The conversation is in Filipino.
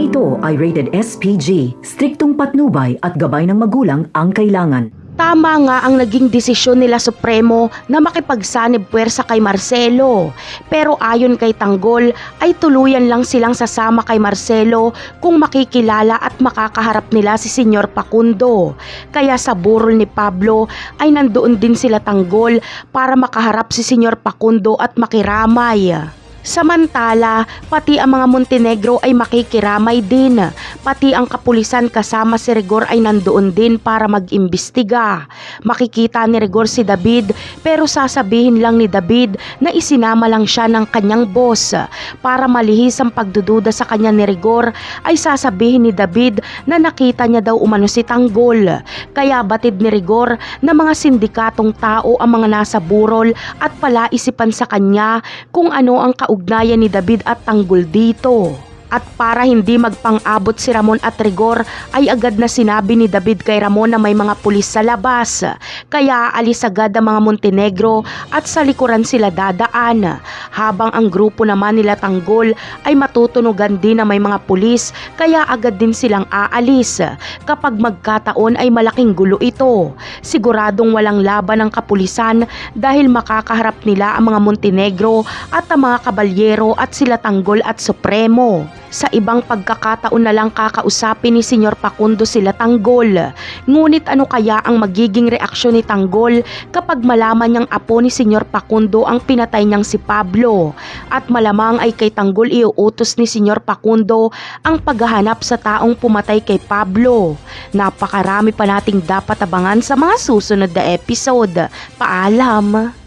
Programang ito ay rated SPG, striktong patnubay at gabay ng magulang ang kailangan. Tama nga ang naging desisyon nila Supremo na makipagsanib puwersa kay Marcelo. Pero ayon kay Tanggol ay tuluyan lang silang sasama kay Marcelo kung makikilala at makakaharap nila si Senyor Facundo. Kaya sa burol ni Pablo ay nandoon din sila Tanggol para makaharap si Senyor Facundo at makiramay. Samantala, pati ang mga Montenegro ay makikiramay din. Pati ang kapulisan kasama si Rigor ay nandoon din para mag-imbestiga. Makikita ni Rigor si David pero sasabihin lang ni David na isinama lang siya ng kanyang boss. Para malihis ang pagdududa sa kanya ni Rigor ay sasabihin ni David na nakita niya daw umano si Tanggol. Kaya batid ni Rigor na mga sindikatong tao ang mga nasa burol at palaisipan sa kanya kung ano ang kaugnayan ni David at Tanggol dito. At para hindi magpang-abot si Ramon at Rigor ay agad na sinabi ni David kay Ramon na may mga pulis sa labas. Kaya alis agad ang mga Montenegro at sa likuran sila dadaan. Habang ang grupo naman nila Tanggol ay matutunugan din na may mga pulis kaya agad din silang aalis. Kapag magkataon ay malaking gulo ito. Siguradong walang laban ng kapulisan dahil makakaharap nila ang mga Montenegro at ang mga kabalyero at sila Tanggol at Supremo. Sa ibang pagkakataon na lang kakausapin ni Senyor Facundo sila Tanggol. Ngunit ano kaya ang magiging reaksyon ni Tanggol kapag malaman niyang apo ni Senyor Facundo ang pinatay niyang si Pablo? At malamang ay kay Tanggol iuutos ni Senyor Facundo ang paghahanap sa taong pumatay kay Pablo. Napakarami pa nating dapat abangan sa mga susunod na episode. Paalam!